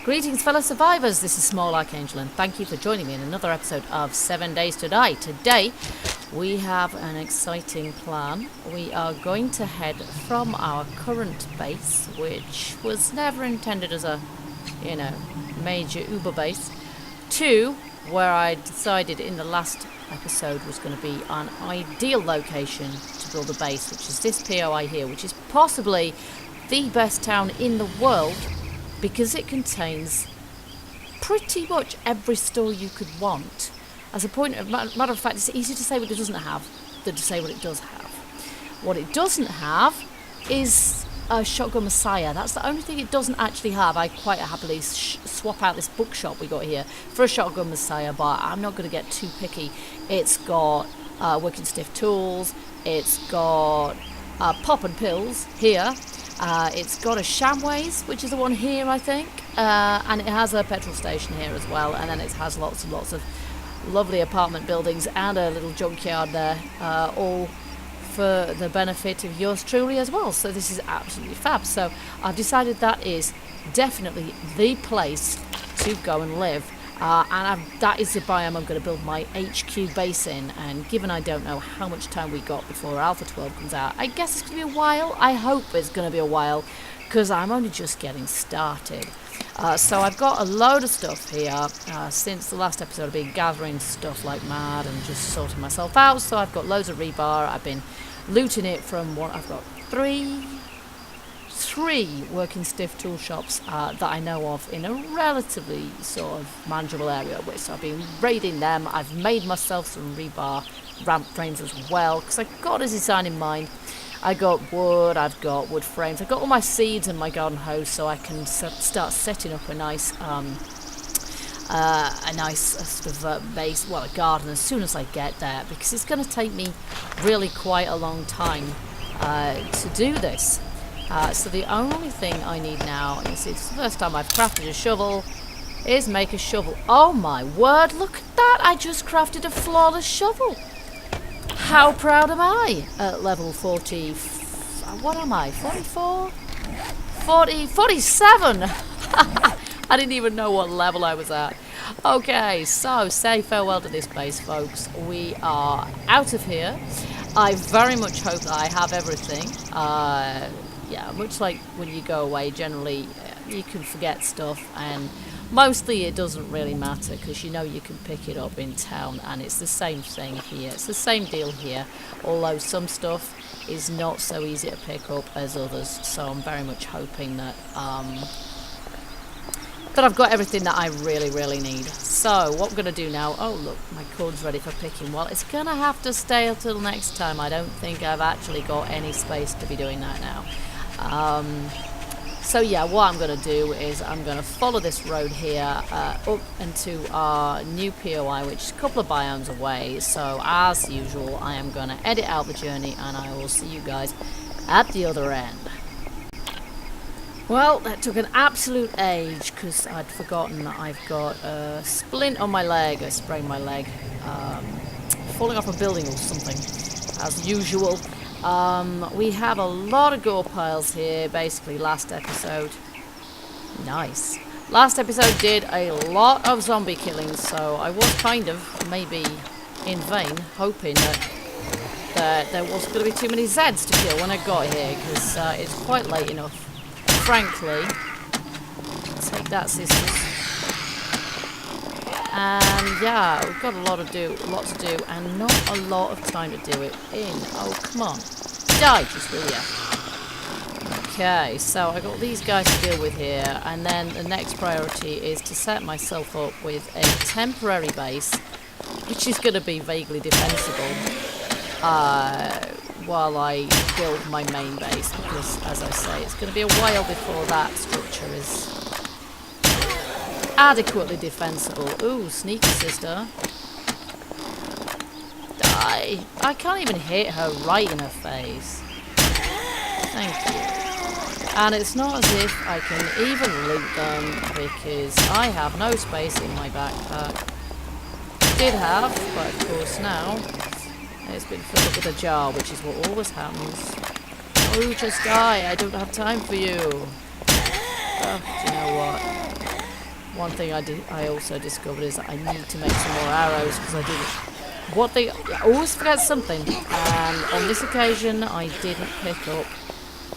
Greetings, fellow survivors. This is Small Archangel, and thank you for joining me in another episode of 7 Days to Die. Today, we have an exciting plan. We are going to head from our current base, which was never intended as a, major Uber base, to where I decided in the last episode was going to be an ideal location to build a base, which is this POI here, which is possibly the best town in the world, because it contains pretty much every store you could want. As a matter of fact, it's easier to say what it doesn't have than to say what it does have. What it doesn't have is a shotgun messiah. That's the only thing it doesn't actually have. I quite happily swap out this bookshop we got here for a shotgun messiah, but I'm not going to get too picky. It's got working stiff tools. It's got pop and pills here. It's got a Shamways, which is the one here, I think, and it has a petrol station here as well, and then it has lots and lots of lovely apartment buildings and a little junkyard there, all for the benefit of yours truly as well. So this is absolutely fab. So I've decided that is definitely the place to go and live. That is the biome I'm going to build my HQ base in, and given I don't know how much time we got before Alpha 12 comes out, I guess it's going to be a while. I hope it's going to be a while, because I'm only just getting started. So I've got a load of stuff here. Since the last episode I've been gathering stuff like mad and just sorting myself out, so I've got loads of rebar. I've been looting it from what I've got three working stiff tool shops that I know of in a relatively sort of manageable area, so I've been raiding them. I've made myself some rebar ramp frames as well, because I've got a design in mind. I got wood, I've got wood frames, I've got all my seeds and my garden hose, so I can start setting up a nice sort of base, well, a garden, as soon as I get there, because it's going to take me really quite a long time to do this. So the only thing I need now, and it's the first time I've crafted a shovel, is make a shovel. Oh my word, look at that! I just crafted a flawless shovel! How proud am I? At level 40... what am I? 44? 47! I didn't even know what level I was at. Okay, so say farewell to this base, folks. We are out of here. I very much hope that I have everything. Yeah, much like when you go away, generally you can forget stuff, and mostly it doesn't really matter, because you know you can pick it up in town, and it's the same thing here. It's the same deal here, although some stuff is not so easy to pick up as others, so I'm very much hoping that that I've got everything that I really, really need. So what I'm going to do now, oh look, my cord's ready for picking. Well, it's going to have to stay until next time. I don't think I've actually got any space to be doing that now. So yeah, what I'm going to do is I'm going to follow this road here up into our new POI, which is a couple of biomes away. So as usual, I am going to edit out the journey, and I will see you guys at the other end. Well, that took an absolute age, because I'd forgotten that I've got a splint on my leg. I sprained my leg, falling off a building or something, as usual. We have a lot of gore piles here. Basically, last episode... Nice. Last episode did a lot of zombie killings, so I was kind of, maybe in vain, hoping that there wasn't going to be too many Zeds to kill when I got here, because it's quite late enough. Frankly, take that, sisters. And yeah, we've got a lot to do, and not a lot of time to do it in. Oh, come on. Die, just will ya? Okay, so I got these guys to deal with here, and then the next priority is to set myself up with a temporary base, which is going to be vaguely defensible, while I build my main base, because, as I say, it's going to be a while before that structure is adequately defensible. Ooh, sneaky sister. Die. I can't even hit her right in her face. Thank you. And it's not as if I can even loot them, because I have no space in my backpack. Did have, but of course now it's been filled up with a jar, which is what always happens. Oh, just die. I don't have time for you. Oh, do you know what? One thing I also discovered is that I need to make some more arrows because I didn't. I always forget something, and on this occasion I didn't pick up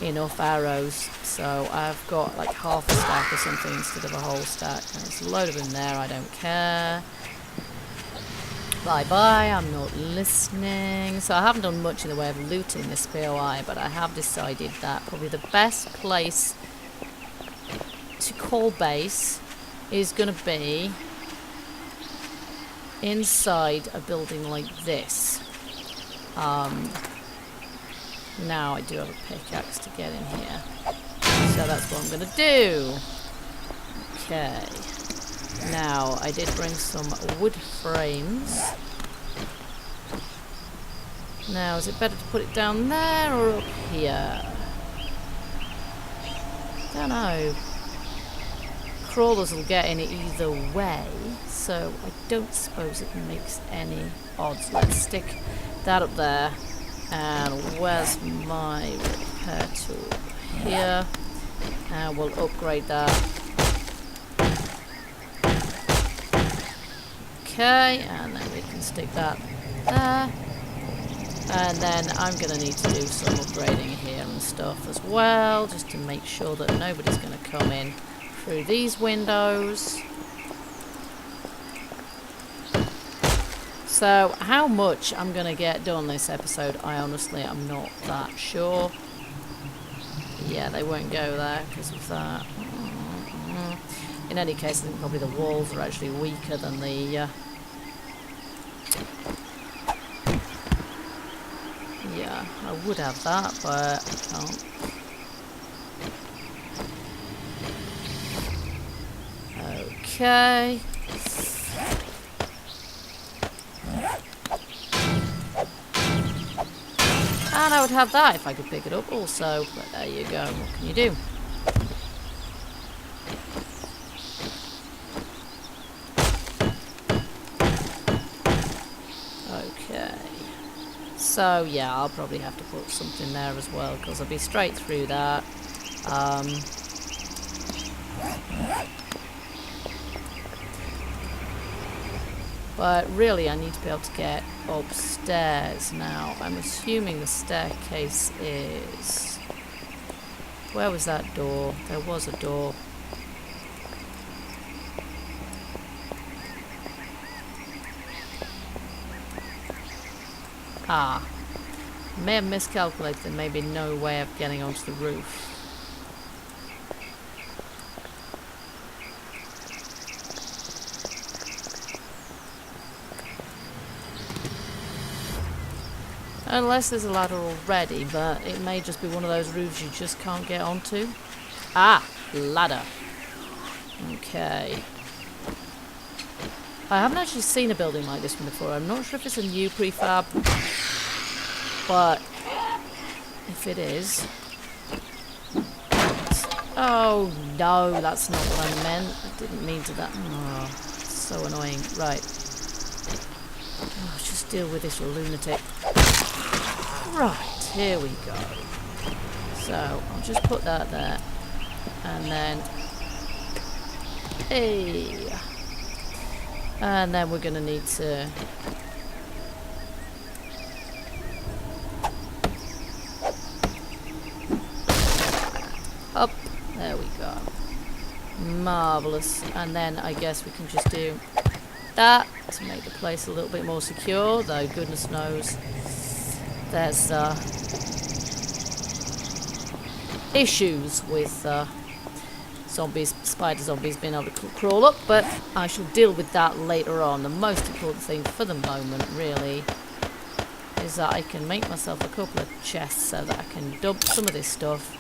enough arrows, so I've got like half a stack or something instead of a whole stack. And there's a load of them there. I don't care. Bye bye, I'm not listening. So I haven't done much in the way of looting this POI, but I have decided that probably the best place to call base is going to be inside a building like this. Now I do have a pickaxe to get in here, so that's what I'm going to do. Okay. Now, I did bring some wood frames. Now, is it better to put it down there or up here? Don't know. Crawlers will get in it either way, so I don't suppose it makes any odds. Let's stick that up there. And where's my repair tool? Here. And we'll upgrade that. Okay, and then we can stick that there. And then I'm going to need to do some upgrading here and stuff as well, just to make sure that nobody's going to come in through these windows. So, how much I'm going to get done this episode, I honestly am not that sure. Yeah, they won't go there because of that. In any case, I think probably the walls are actually weaker than the... Yeah, I would have that, but I can't. Okay. And I would have that if I could pick it up also, but there you go, what can you do? Okay. So yeah, I'll probably have to put something there as well, because I'll be straight through that. But really I need to be able to get upstairs now. I'm assuming the staircase is... Where was that door? There was a door. Ah. May have miscalculated. There may be no way of getting onto the roof. Unless there's a ladder already, but it may just be one of those roofs you just can't get onto. Ah! Ladder. Okay. I haven't actually seen a building like this one before. I'm not sure if it's a new prefab, but if it is... Oh no, that's not what I meant. I didn't mean to that. Oh, so annoying. Right. Oh, just deal with this lunatic. Right, here we go. So, I'll just put that there. And then... Hey! And then we're going to need to... Up! There we go. Marvellous. And then I guess we can just do that to make the place a little bit more secure, though goodness knows there's issues with zombies, spider zombies being able to crawl up, but I shall deal with that later on. The most important thing for the moment really is that I can make myself a couple of chests so that I can dump some of this stuff.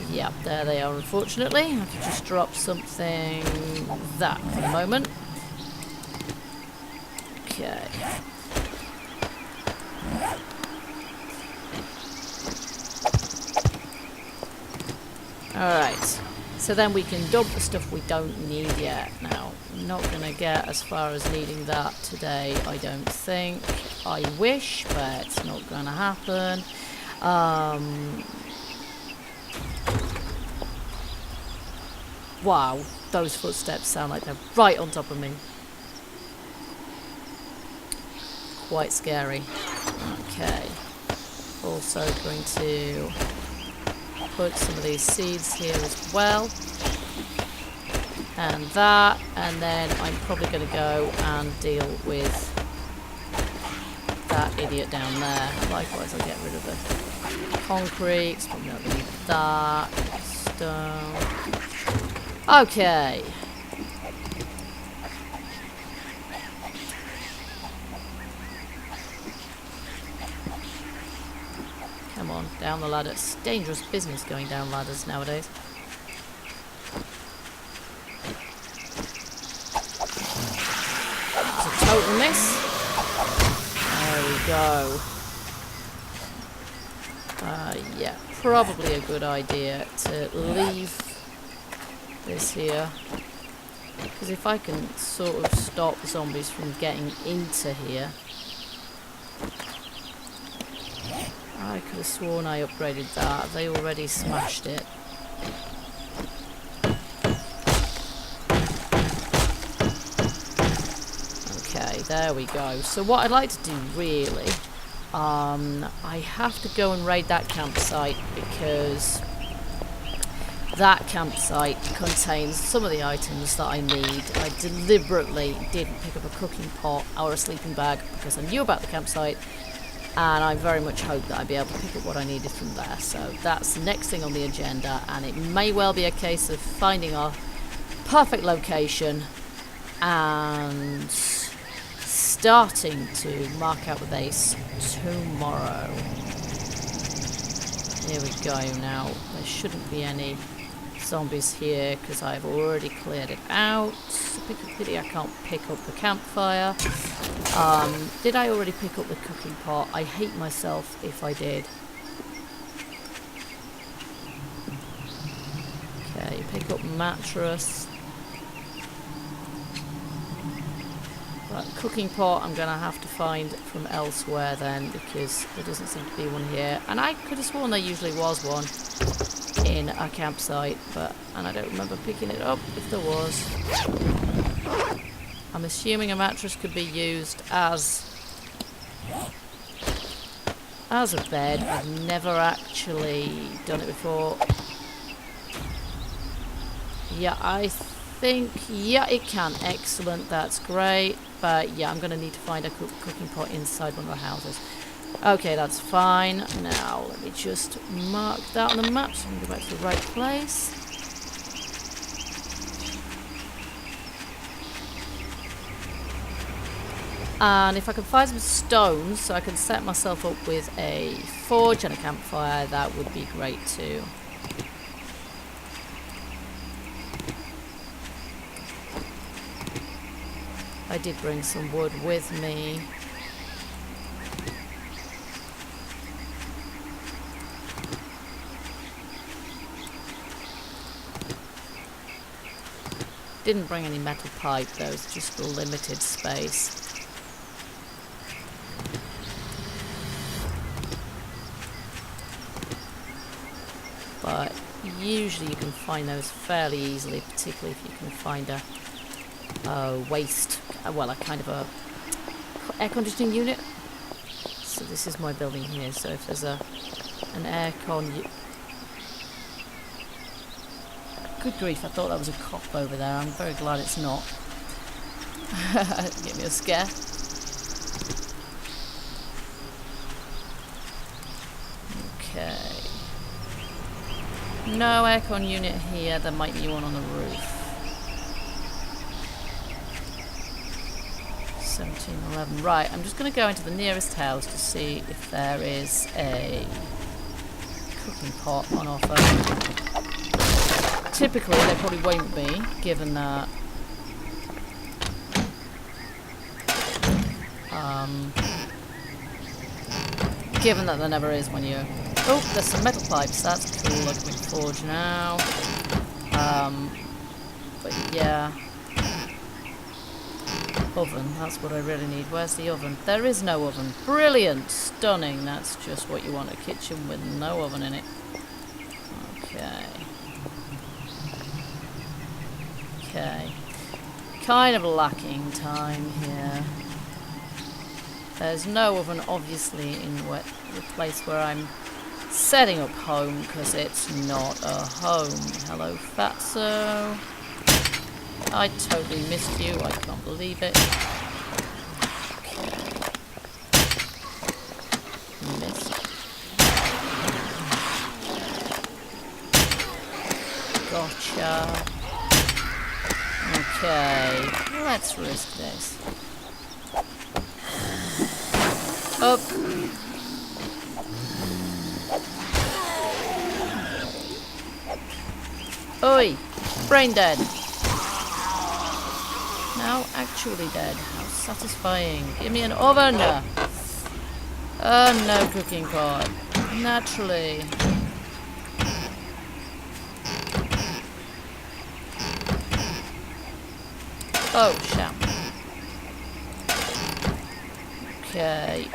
Yep, there they are, unfortunately. I have to just drop something that for the moment. Okay. Alright, so then we can dump the stuff we don't need yet. Now, I'm not going to get as far as needing that today, I don't think. I wish, but it's not going to happen. Wow, those footsteps sound like they're right on top of me. Quite scary. Okay. Also going to put some of these seeds here as well. And that, and then I'm probably going to go and deal with that idiot down there. Likewise, I'll get rid of the concrete. It's probably not going to need that. Stone. Okay. Come on, down the ladder. It's dangerous business going down ladders nowadays. It's a total miss. There we go. Yeah, probably a good idea to leave this here. Because if I can sort of stop zombies from getting into here. I could have sworn I upgraded that. They already smashed it. Okay, there we go. So what I'd like to do really, I have to go and raid that campsite because that campsite contains some of the items that I need. I deliberately didn't pick up a cooking pot or a sleeping bag because I knew about the campsite. And I very much hope that I'll be able to pick up what I needed from there. So that's the next thing on the agenda. And it may well be a case of finding our perfect location and starting to mark out the base tomorrow. Here we go now. There shouldn't be any zombies here because I've already cleared it out. Pick a pity I can't pick up the campfire. Did I already pick up the cooking pot? I hate myself if I did. Okay, pick up mattress. But cooking pot I'm going to have to find from elsewhere then because there doesn't seem to be one here. And I could have sworn there usually was one in a campsite, and I don't remember picking it up if there was. I'm assuming a mattress could be used as a bed. I've never actually done it before. Yeah, I think, yeah, it can. Excellent, that's great. But yeah, I'm going to need to find a cooking pot inside one of the houses. Okay, that's fine. Now, let me just mark that on the map so I can go back to the right place. And if I can find some stones so I can set myself up with a forge and a campfire, that would be great too. I did bring some wood with me. Didn't bring any metal pipe though, it's just a limited space. But usually you can find those fairly easily, particularly if you can find a waste, well, a kind of a air conditioning unit. So this is my building here, so if there's an air con... Good grief, I thought that was a cop over there. I'm very glad it's not. Give me a scare. Okay. No aircon unit here. There might be one on the roof. 1711. Right, I'm just going to go into the nearest house to see if there is a cooking pot on offer. Typically, there probably won't be, given that there never is when you... Oh, there's some metal pipes. That's cool. I can forge now. But yeah, oven. That's what I really need. Where's the oven? There is no oven. Brilliant, stunning. That's just what you want, a kitchen with no oven in it. Okay. Okay. Kind of lacking time here. There's no oven, obviously, in the place where I'm setting up home, because it's not a home. Hello, Fatso. I totally missed you. I can't believe it. Okay. Missed. Gotcha. Okay. Let's risk this. Up. Oi! Brain dead. Now actually dead. How satisfying. Give me an oven! No cooking pot. Naturally. Oh, sham. Okay.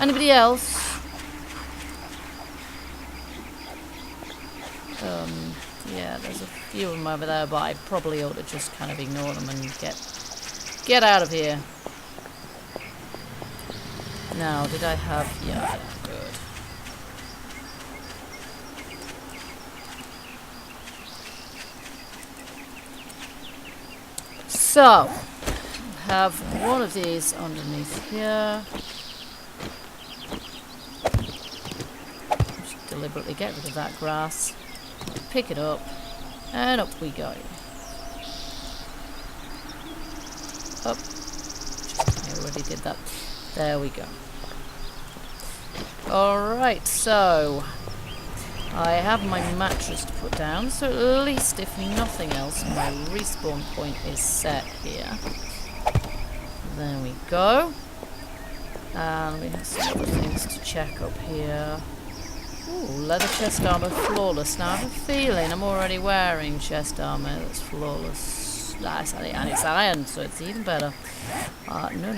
Anybody else? Yeah, there's a few of them over there, but I probably ought to just kind of ignore them and get out of here. Now, did I have... Yeah, good. So, have one of these underneath here. Just deliberately get rid of that grass. Pick it up, and up we go. Up. I already did that. There we go. Alright, so I have my mattress to put down, so at least if nothing else, my respawn point is set here. There we go. And we have some other things to check up here. Ooh, leather chest armor, flawless. Now I have a feeling I'm already wearing chest armor that's flawless. And it's iron, so it's even better. No.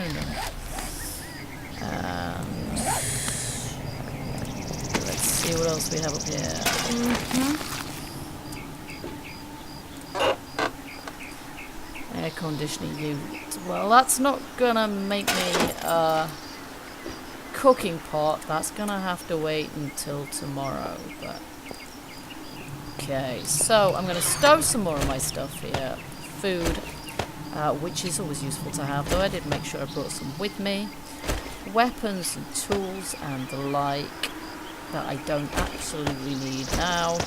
Let's see what else we have up here. Air conditioning unit. Well, that's not gonna make me cooking pot. That's gonna have to wait until tomorrow, but okay. So I'm gonna stow some more of my stuff here. Food, which is always useful to have, though I did make sure I brought some with me. Weapons and tools and the like that I don't absolutely need now.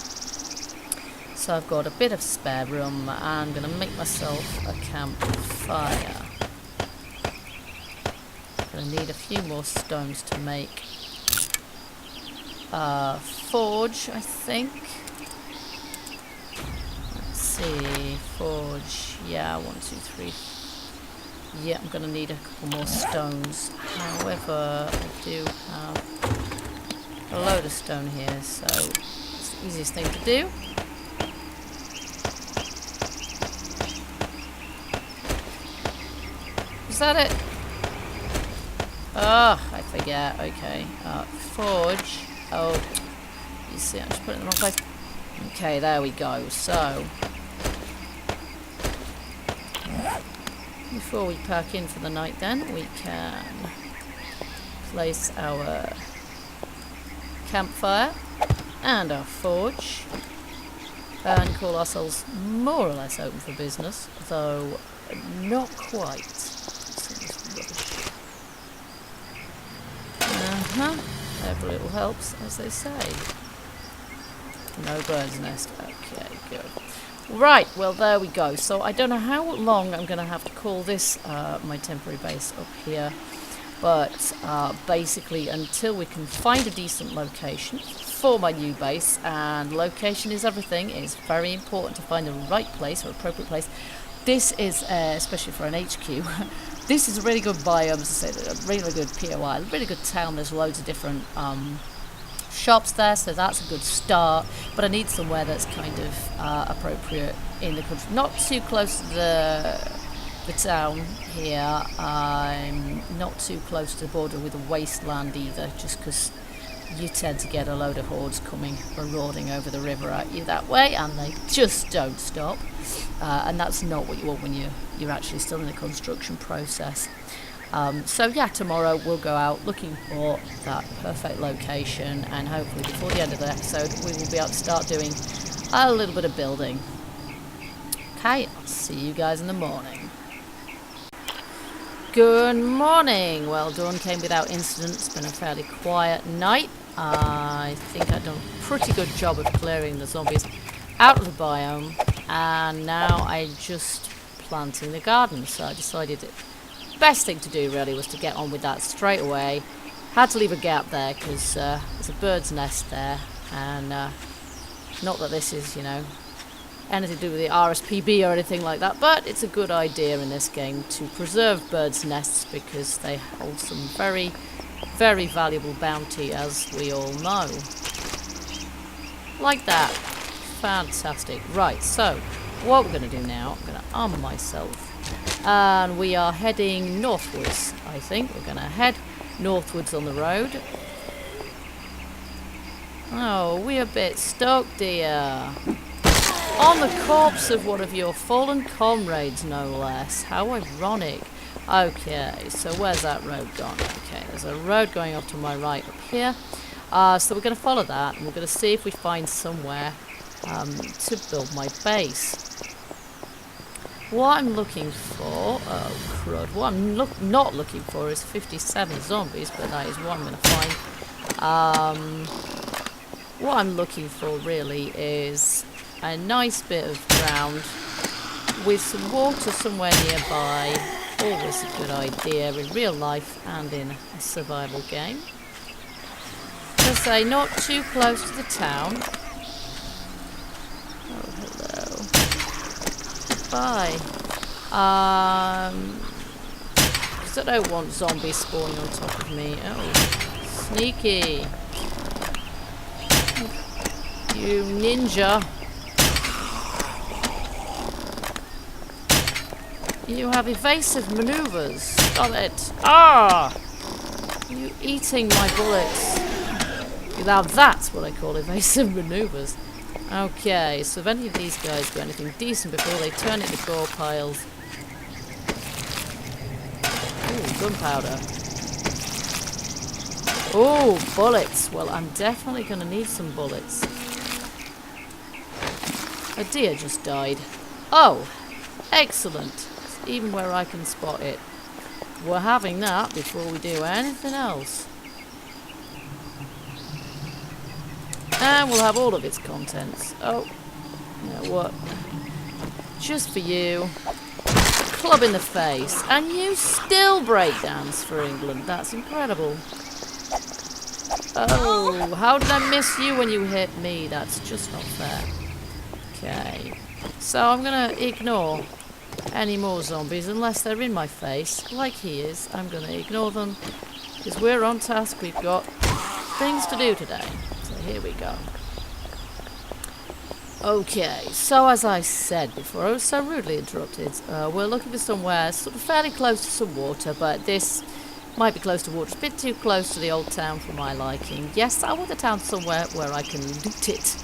So I've got a bit of spare room. I'm gonna make myself a campfire. I need a few more stones to make forge, I think. Let's see, forge, yeah, 1, 2, 3. Yeah, I'm gonna need a couple more stones. However, I do have a load of stone here, so it's the easiest thing to do. Is that it? Oh, I forget. Okay. Forge. Oh, you see, I'm just putting it in the wrong place. Okay, there we go. So, before we pack in for the night then, we can place our campfire and our forge and call ourselves more or less open for business, though not quite. Every little helps, as they say. No bird's nest. Okay, good. Right, well, there we go. So I don't know how long I'm going to have to call this my temporary base up here. But basically, until we can find a decent location for my new base, and location is everything. It's very important to find the right place or appropriate place. This is, especially for an HQ, this is a really good biome, as I said, a really good POI, a really good town. There's loads of different shops there, so that's a good start. But I need somewhere that's kind of appropriate in the country. Not too close to the town here. I'm not too close to the border with a wasteland either, just because you tend to get a load of hordes coming marauding over the river at you that way, and they just don't stop. And that's not what you want when you're actually still in the construction process. So yeah, tomorrow we'll go out looking for that perfect location, and hopefully before the end of the episode we will be able to start doing a little bit of building. Okay, I'll see you guys in the morning. Good morning. Well, dawn came without incident. It's been a fairly quiet night. I think I've done a pretty good job of clearing the zombies out of the biome, and now I'm just planting the garden. So I decided the best thing to do really was to get on with that straight away. Had to leave a gap there because there's a bird's nest there, and not that this is, you know, anything to do with the RSPB or anything like that, but it's a good idea in this game to preserve birds' nests because they hold some very, very valuable bounty, as we all know. Like that. Fantastic. Right, so what we're going to do now, I'm going to arm myself, and we are heading northwards. I think we're going to head northwards on the road. Oh, we're a bit stoked, dear. On the corpse of one of your fallen comrades, no less. How ironic. Okay, so where's that road gone? Okay, there's a road going off to my right up here. So we're going to follow that, and we're going to see if we find somewhere to build my base. What I'm looking for... Oh, crud. What I'm not looking for is 57 zombies, but that is what I'm going to find. What I'm looking for, really, is a nice bit of ground with some water somewhere nearby. Always a good idea in real life and in a survival game. As I say, not too close to the town. Oh, hello. Bye. Because I don't want zombies spawning on top of me. Oh, sneaky. You ninja. You have evasive maneuvers. Stop it. Ah! You eating my bullets. Now that's what I call evasive maneuvers. Okay, so if any of these guys do anything decent before they turn into gore piles. Ooh, gunpowder. Ooh, bullets. Well, I'm definitely going to need some bullets. A deer just died. Oh, excellent. Even where I can spot it. We're having that before we do anything else. And we'll have all of its contents. Oh, you know what? Just for you. Club in the face. And you still break dance for England. That's incredible. Oh, how did I miss you when you hit me? That's just not fair. Okay. So I'm going to ignore any more zombies unless they're in my face, like he is. I'm going to ignore them because we're on task. We've got things to do today. So here we go. Okay, so as I said before, I was so rudely interrupted. We're looking for somewhere sort of fairly close to some water, but this might be close to water. It's a bit too close to the old town for my liking. Yes, I want a town somewhere where I can loot it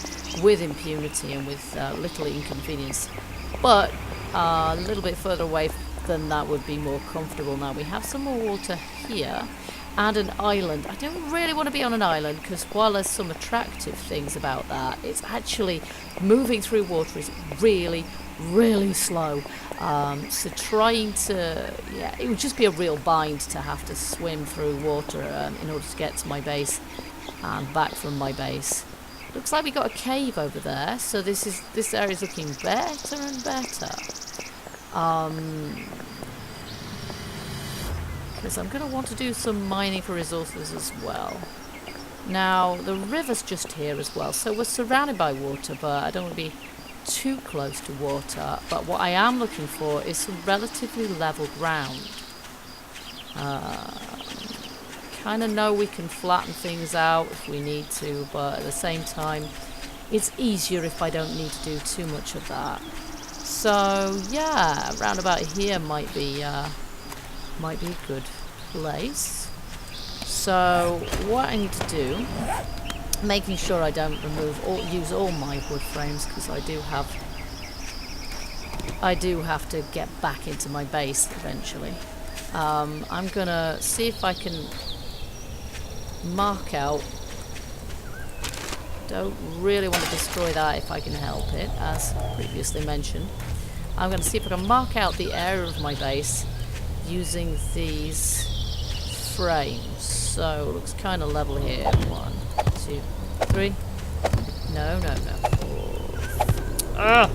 with impunity and with little inconvenience. But a little bit further away than that would be more comfortable. Now we have some more water here and an island. I don't really want to be on an island because while there's some attractive things about that, it's actually moving through water is really, really slow. So trying to, yeah, it would just be a real bind to have to swim through water in order to get to my base and back from my base. Looks like we got a cave over there, so this area is looking better and better. Because I'm going to want to do some mining for resources as well. Now, the river's just here as well, so we're surrounded by water, but I don't want to be too close to water. But what I am looking for is some relatively level ground. Kind of know we can flatten things out if we need to, but at the same time, it's easier if I don't need to do too much of that. So yeah, round about here might be a good place. So what I need to do, making sure I don't use all my wood frames, because I do have to get back into my base eventually. I'm gonna see if I can mark out. Don't really want to destroy that if I can help it, as previously mentioned. I'm going to see if I can mark out the area of my base using these frames. So it looks kind of level here. 1, 2, 3. No. 4. Ah!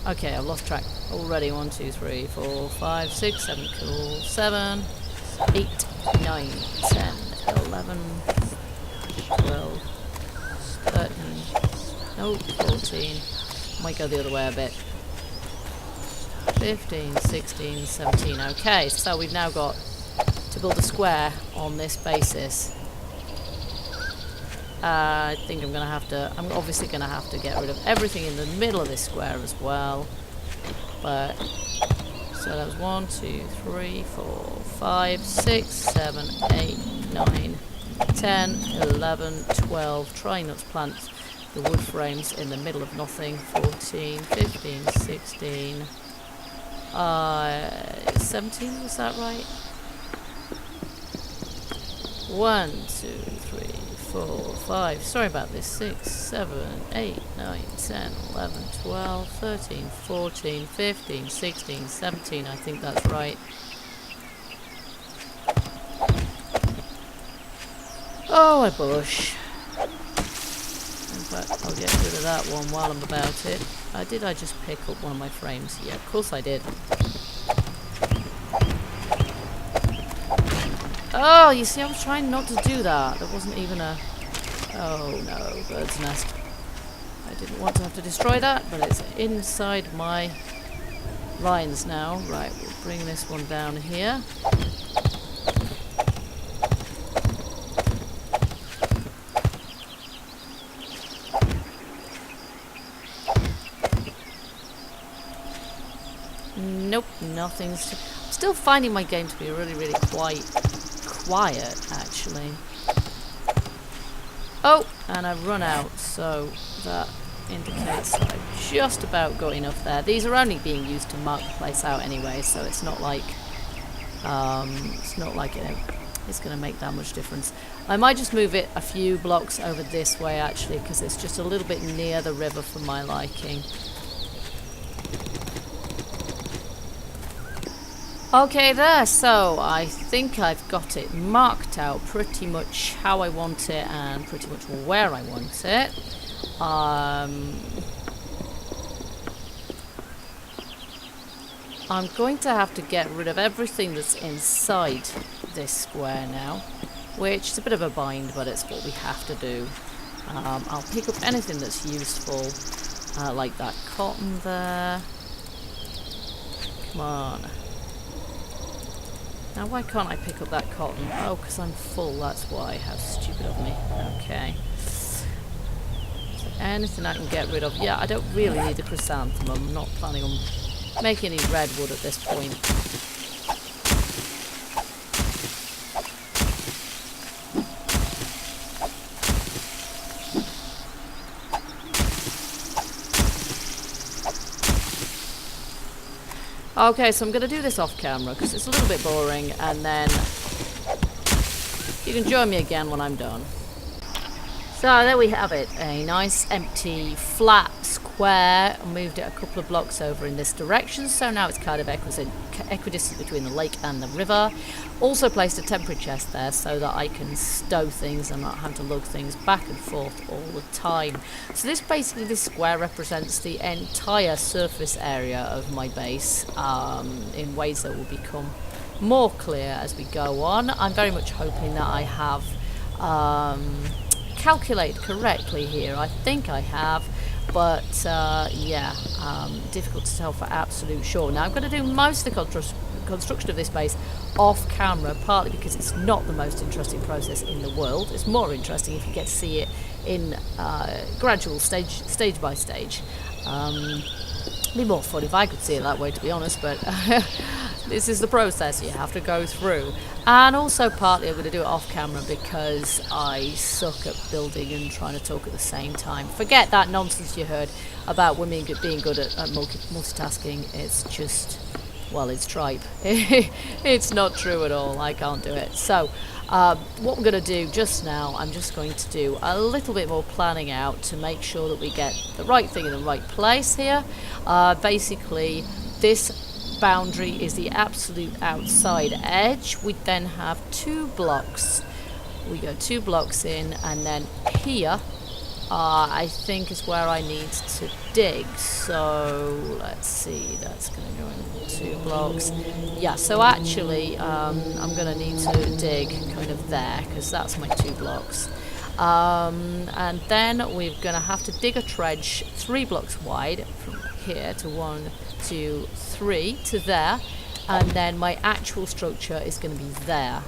Okay, I've lost track already. 1, 2, 3, 4, 5, 6, 7, cool. 7, 8, 9, 10, 11, 12, 13, no, 14. Might go the other way a bit. 15, 16, 17. Okay, so we've now got to build a square on this basis. I think I'm obviously going to have to get rid of everything in the middle of this square as well. But, so that was 1, 2, 3, 4, 5, 6, 7, 8, 9, 10, 11, 12. Try not to plant the wood frames in the middle of nothing. 14, 15, 16, 17, was that right? 1, 2, 3, 4, 5. Sorry about this. 6, 7, 8, 9, 10, 11, 12, 13, 14, 15, 16, 17. I think that's right. Oh, a bush. In fact, I'll get rid of that one while I'm about it. Did I just pick up one of my frames? Yeah, of course I did. Oh, you see, I was trying not to do that. There wasn't even a... Oh, no, bird's nest. I didn't want to have to destroy that, but it's inside my lines now. Right, we'll bring this one down here. Nope, nothing's... I'm still finding my game to be really, really quite quiet, actually. Oh, and I've run out, so that indicates I've just about got enough there. These are only being used to mark the place out anyway, so it's not like it's going to make that much difference. I might just move it a few blocks over this way, actually, because it's just a little bit near the river for my liking. Okay there, so I think I've got it marked out pretty much how I want it and pretty much where I want it. I'm going to have to get rid of everything that's inside this square now, which is a bit of a bind, but it's what we have to do. I'll pick up anything that's useful, like that cotton there. Come on. Now, why can't I pick up that cotton? Oh, because I'm full, that's why. How stupid of me. Okay. So anything I can get rid of. Yeah, I don't really need the chrysanthemum. I'm not planning on making any redwood at this point. Okay, so I'm going to do this off camera because it's a little bit boring, and then you can join me again when I'm done. So there we have it, a nice empty flat square. I moved it a couple of blocks over in this direction, so now it's kind of equidistant between the lake and the river. Also placed a temporary chest there so that I can stow things and not have to lug things back and forth all the time. So this square represents the entire surface area of my base in ways that will become more clear as we go on. I'm very much hoping that I have calculated correctly here. I think I have, but yeah, difficult to tell for absolute sure. Now I'm going to do most of the construction of this base off camera, partly because it's not the most interesting process in the world. It's more interesting if you get to see it in gradual stage by stage. It'd be more fun if I could see it that way, to be honest, but This is the process you have to go through. And also partly I'm going to do it off camera because I suck at building and trying to talk at the same time. Forget that nonsense you heard about women being good at multitasking. It's just, well, it's tripe. It's not true at all. I can't do it. So what we're going to do just now, I'm just going to do a little bit more planning out to make sure that we get the right thing in the right place here. Basically, this boundary is the absolute outside edge. We then have 2 blocks. We go 2 blocks in, and then here I think is where I need to dig. So let's see, that's going to go in 2 blocks. Yeah, so actually I'm going to need to dig kind of there because that's my 2 blocks. And then we're going to have to dig a trench 3 blocks wide from here to 1, 2, 3 to there, and then my actual structure is going to be there,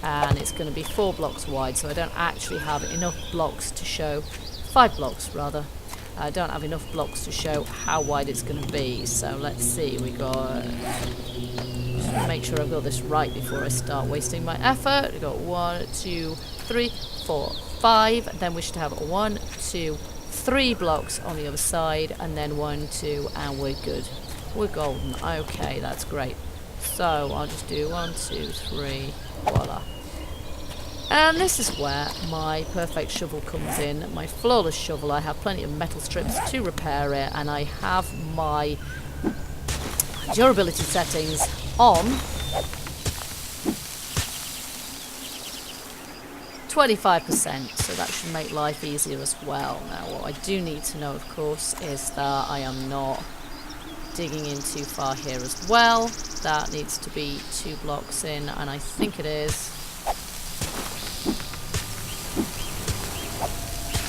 and it's going to be 4 blocks wide, so I don't actually have enough blocks to show 5 blocks rather. I don't have enough blocks to show how wide it's going to be. So let's see, we got, just make sure I've got this right before I start wasting my effort. We've got 1, 2, 3, 4, 5, then we should have 1, 2, 3 blocks on the other side, and then 1, 2, and we're good. We're golden. Okay, that's great. So I'll just do 1, 2, 3, voila. And this is where my perfect shovel comes in. My flawless shovel. I have plenty of metal strips to repair it, and I have my durability settings on 25%, so that should make life easier as well. Now what I do need to know, of course, is that I am not digging in too far here as well. That needs to be 2 blocks in, and I think it is.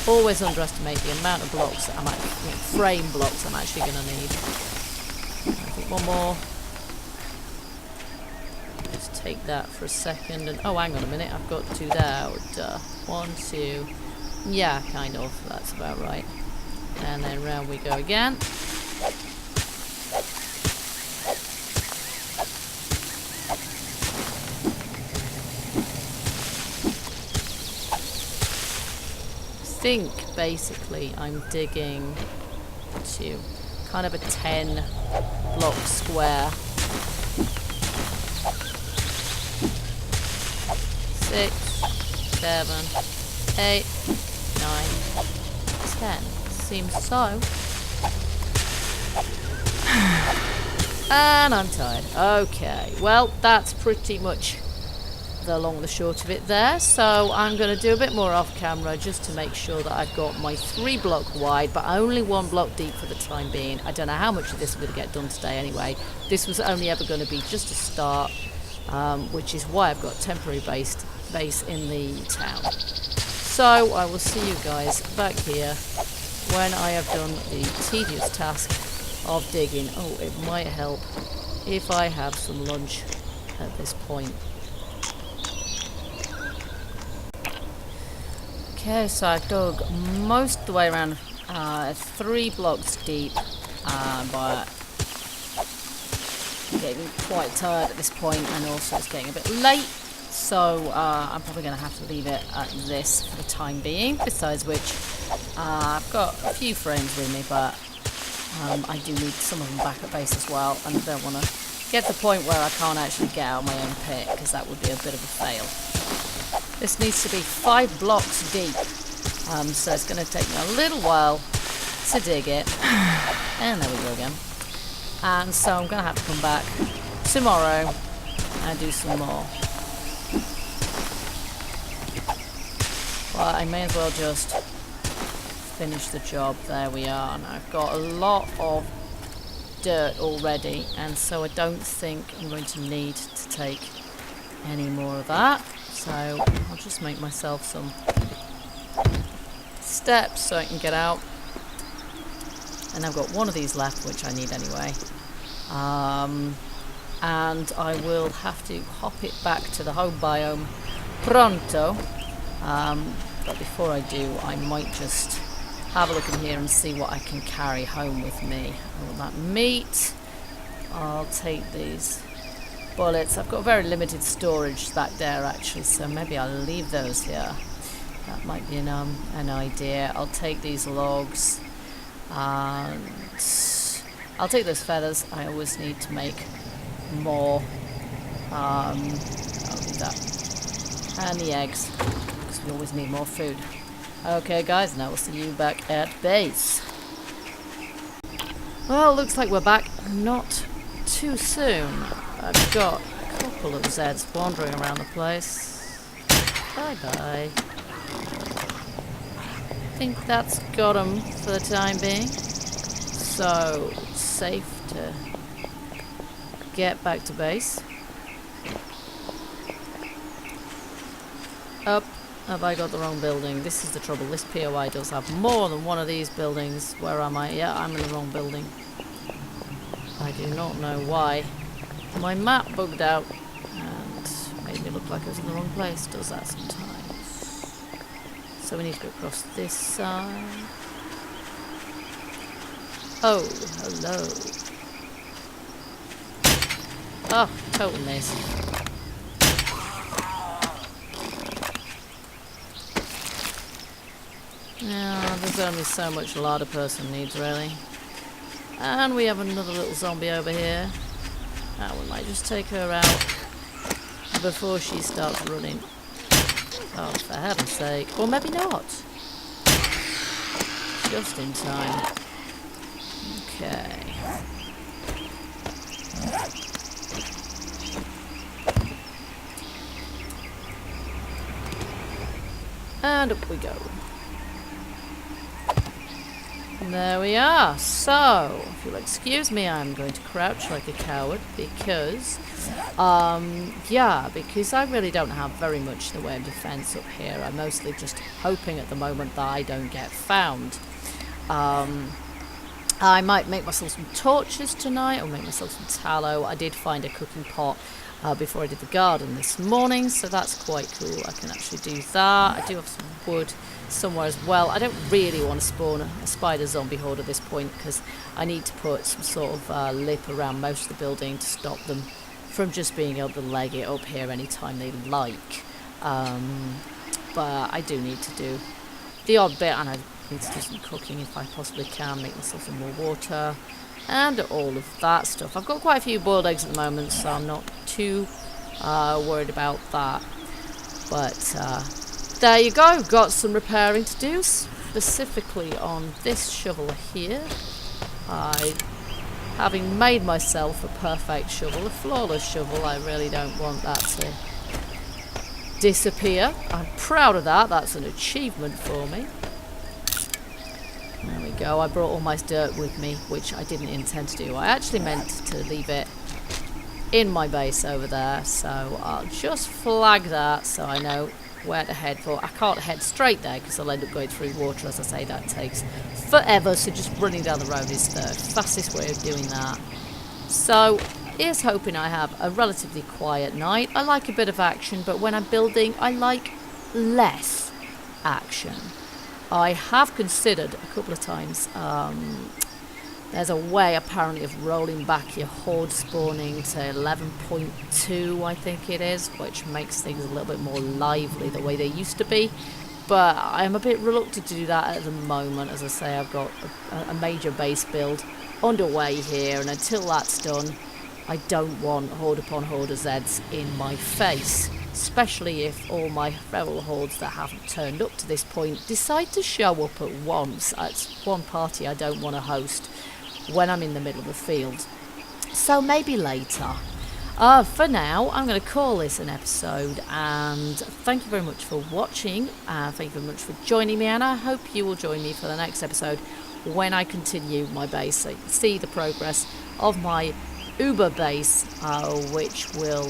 Always underestimate the amount of blocks that frame blocks I'm actually going to need. I think 1 more. Just take that for a second, and oh, hang on a minute, I've got 2 there. 1, 2, yeah, kind of, that's about right. And then round we go again. I think basically I'm digging to kind of a 10 block square. 6, 7, 8, 9, 10. Seems so. And I'm tired. Okay, well, that's pretty much the long and the short of it there. So I'm going to do a bit more off camera just to make sure that I've got my 3 block wide, but only 1 block deep for the time being. I don't know how much of this I'm going to get done today anyway. This was only ever going to be just a start, which is why I've got temporary base in the town. So I will see you guys back here when I have done the tedious task of digging. Oh, it might help if I have some lunch at this point. Okay, so I've dug most of the way around 3 blocks deep, but I'm getting quite tired at this point, and also it's getting a bit late, so I'm probably going to have to leave it at this for the time being. Besides which, I've got a few frames with me, but I do need some of them back at base as well, and I don't want to get to the point where I can't actually get out of my own pit, because that would be a bit of a fail. This needs to be 5 blocks deep, so it's going to take me a little while to dig it. And there we go again. And so I'm going to have to come back tomorrow and do some more. But I may as well just finish the job. There we are. And I've got a lot of dirt already, and so I don't think I'm going to need to take any more of that. So I'll just make myself some steps so I can get out. And I've got 1 of these left, which I need anyway. And I will have to hop it back to the home biome pronto. But before I do, I might just have a look in here and see what I can carry home with me. All that meat. I'll take these bullets. I've got very limited storage back there actually, so maybe I'll leave those here. That might be an idea. I'll take these logs and I'll take those feathers. I always need to make more. I'll do that. And the eggs, because we always need more food. Okay guys, now we'll see you back at base. Well, looks like we're back not too soon. I've got a couple of Zeds wandering around the place. Bye bye. I think that's got them for the time being. So, safe to get back to base. Up. Have I got the wrong building? This is the trouble. This POI does have more than one of these buildings. Where am I? Yeah, I'm in the wrong building. I do not know why. My map bugged out and made me look like I was in the wrong place. Does that sometimes. So we need to go across this side. Oh, hello. Oh, total miss. Yeah, there's only so much a larder person needs, really. And we have another little zombie over here. We might just take her out before she starts running. Oh, for heaven's sake. Or maybe not. Just in time. Okay. And up we go. There we are. So, if you'll excuse me, I'm going to crouch like a coward because, because I really don't have very much in the way of defense up here. I'm mostly just hoping at the moment that I don't get found. I might make myself some torches tonight or make myself some tallow. I did find a cooking pot before I did the garden this morning, so that's quite cool. I can actually do that. I do have some wood somewhere as well. I don't really want to spawn a spider zombie horde at this point because I need to put some sort of lip around most of the building to stop them from just being able to leg it up here anytime they like. But I do need to do the odd bit, and I need to do some cooking if I possibly can, make myself some more water and all of that stuff. I've got quite a few boiled eggs at the moment, so I'm not too worried about that. But there you go, got some repairing to do, specifically on this shovel here. Having made myself a perfect shovel, a flawless shovel, I really don't want that to disappear. I'm proud of that, that's an achievement for me. There we go, I brought all my dirt with me, which I didn't intend to do. I actually meant to leave it in my base over there, so I'll just flag that so I know where to head for. I can't head straight there because I'll end up going through water. As I say, that takes forever, so just running down the road is the fastest way of doing that. So here's hoping I have a relatively quiet night. I like a bit of action, but when I'm building I like less action. I have considered a couple of times, there's a way apparently of rolling back your horde spawning to 11.2 I think it is, which makes things a little bit more lively the way they used to be. But I'm a bit reluctant to do that at the moment. As I say, I've got a major base build underway here, and until that's done I don't want horde upon horde of Zeds in my face. Especially if all my feral hordes that haven't turned up to this point decide to show up at once. It's one party I don't want to host when I'm in the middle of the field. So maybe later. For now, I'm going to call this an episode, and thank you very much for watching. Thank you very much for joining me, and I hope you will join me for the next episode when I continue my base, so you can see the progress of my Uber base, which will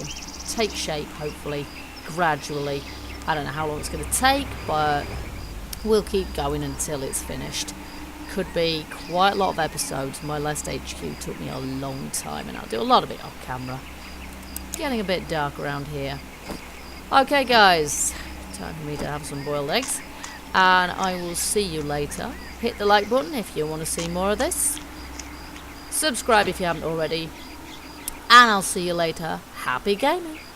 take shape hopefully gradually. I don't know how long it's going to take, but we'll keep going until it's finished. Could be quite a lot of episodes. My last HQ took me a long time, and I'll do a lot of it off camera. Getting a bit dark around here. Okay guys, time for me to have some boiled eggs, and I will see you later. Hit the like button if you want to see more of this. Subscribe if you haven't already, and I'll see you later. Happy gaming!